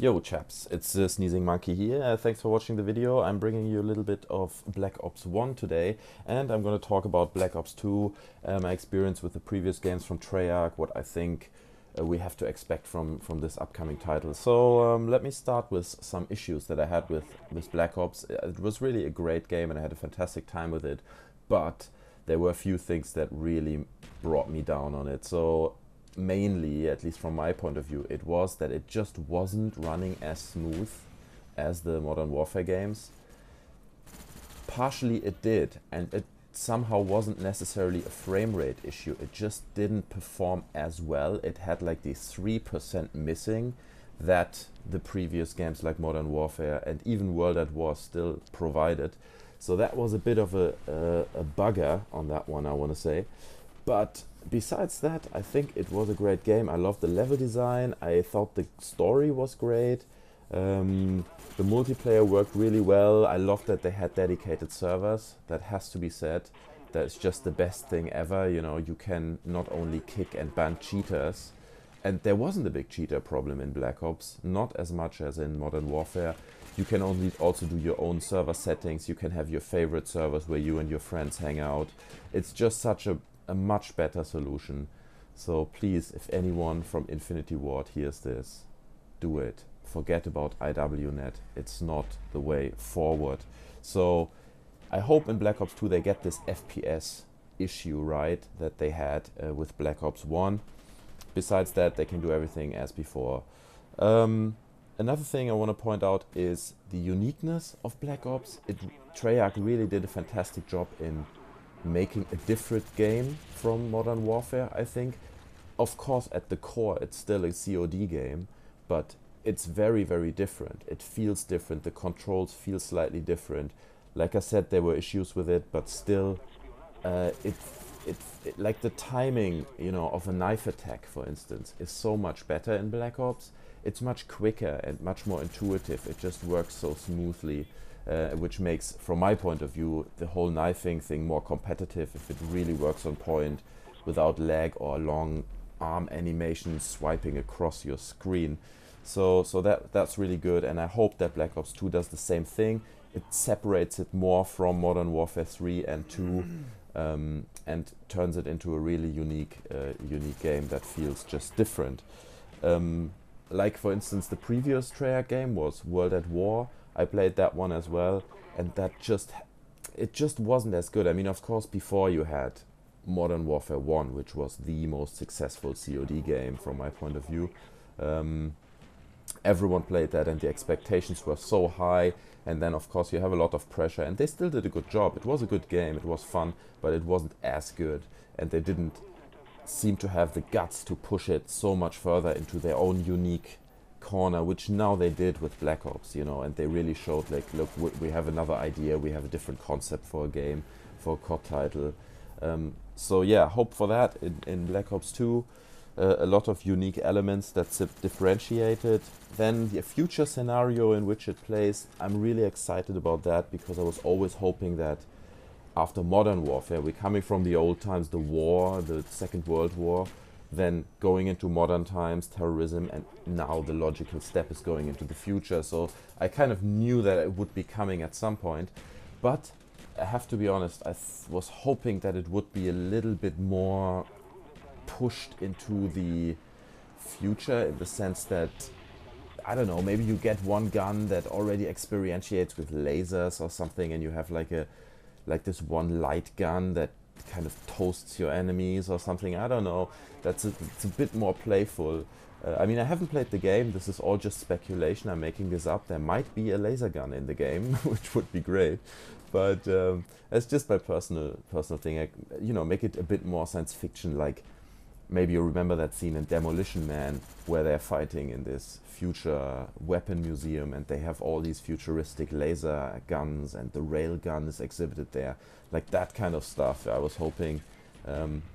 Yo chaps, it's Sneezing Monkey here. Thanks for watching the video. I'm bringing you a little bit of Black Ops 1 today, and I'm going to talk about Black Ops 2, my experience with the previous games from Treyarch, what I think we have to expect from this upcoming title. So let me start with some issues that I had with Black Ops. It was really a great game and I had a fantastic time with it, but there were a few things that really brought me down on it. So mainly, at least from my point of view, it was that it just wasn't running as smooth as the Modern Warfare games. Partially it did, and it somehow wasn't necessarily a frame rate issue. It just didn't perform as well. It had like the 3% missing that the previous games like Modern Warfare and even World at War still provided. So that was a bit of a bugger on that one, I want to say. But besides that, I think it was a great game. I loved the level design. I thought the story was great. The multiplayer worked really well. I loved that they had dedicated servers. That has to be said. That's just the best thing ever. You know, you can not only kick and ban cheaters, and there wasn't a big cheater problem in Black Ops, not as much as in Modern Warfare. You can only also do your own server settings. You can have your favorite servers where you and your friends hang out. It's just such a much better solution. So please, if anyone from Infinity Ward hears this, do it. Forget about IWNet. It's not the way forward. So I hope in Black Ops 2 they get this FPS issue right that they had with Black Ops 1. Besides that, they can do everything as before. Another thing I want to point out is the uniqueness of Black Ops. Treyarch really did a fantastic job in making a different game from Modern Warfare, I think. Of course, at the core, it's still a COD game, but it's very, very different. It feels different. The controls feel slightly different. Like I said, there were issues with it, but still, it like the timing, you know, of a knife attack, for instance, is so much better in Black Ops. It's much quicker and much more intuitive. It just works so smoothly. Which makes, from my point of view, the whole knifing thing more competitive if it really works on point without lag or long arm animation swiping across your screen. So that's really good, and I hope that Black Ops 2 does the same thing. It separates it more from Modern Warfare 3 and 2 and turns it into a really unique game that feels just different. Like, for instance, the previous Treyarch game was World at War. I played that one as well, and it just wasn't as good. I mean, of course, before you had Modern Warfare 1, which was the most successful COD game from my point of view. Everyone played that, and the expectations were so high, and then, of course, you have a lot of pressure, and they still did a good job. It was a good game, it was fun, but it wasn't as good, and they didn't seem to have the guts to push it so much further into their own unique corner, which now they did with Black Ops, you know, and they really showed, like, look, we have another idea, we have a different concept for a game, for a COD title. So yeah, hope for that in Black Ops 2. A lot of unique elements that's differentiated. Then the future scenario in which it plays, I'm really excited about that, because I was always hoping that after Modern Warfare, we're coming from the old times, the war, the Second World War, then going into modern times, terrorism, and now the logical step is going into the future. So I kind of knew that it would be coming at some point, but I have to be honest, I was hoping that it would be a little bit more pushed into the future, in the sense that, I don't know, maybe you get one gun that already experientiates with lasers or something, and you have like this one light gun that kind of toasts your enemies or something. I don't know. It's a bit more playful. I mean, I haven't played the game. This is all just speculation. I'm making this up. There might be a laser gun in the game, which would be great. But it's just my personal thing. You know, make it a bit more science fiction. Like, maybe you remember that scene in Demolition Man where they're fighting in this future weapon museum, and they have all these futuristic laser guns, and the rail gun is exhibited there. Like that kind of stuff I was hoping.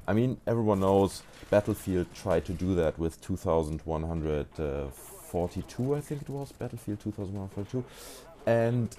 I mean, everyone knows Battlefield tried to do that with 2142, I think it was, Battlefield 2142. And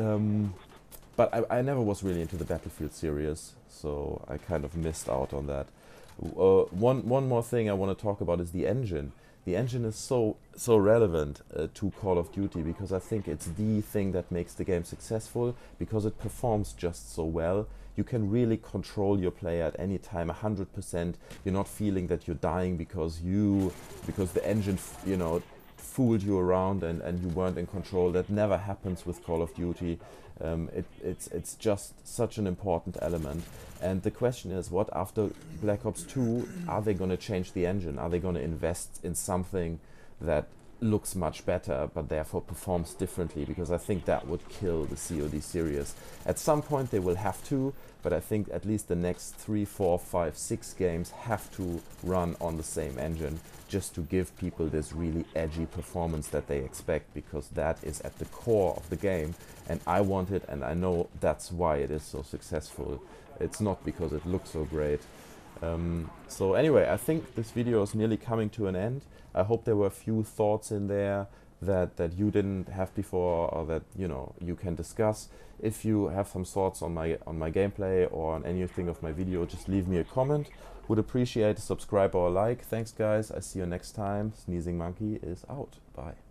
but I never was really into the Battlefield series, so I kind of missed out on that. One more thing I want to talk about is the engine. the engine is so relevant to Call of Duty, because I think it's the thing that makes the game successful, because it performs just so well. You can really control your player at any time 100%. You're not feeling that you're dying because the engine fooled you around and you weren't in control. That never happens with Call of Duty. It's just such an important element. And the question is, what after Black Ops 2? Are they going to change the engine? Are they going to invest in something that looks much better but therefore performs differently? Because I think that would kill the COD series. At some point they will have to, but I think at least the next 3, 4, 5, 6 games have to run on the same engine, just to give people this really edgy performance that they expect, because that is at the core of the game, and I want it, and I know that's why it is so successful. It's not because it looks so great. So anyway, I think this video is nearly coming to an end. I hope there were a few thoughts in there that you didn't have before, or that you can discuss. If you have some thoughts on my gameplay or on anything of my video, just leave me a comment. Would appreciate a subscribe or a like. Thanks guys, I see you next time. Sneezing Monkey is out. Bye.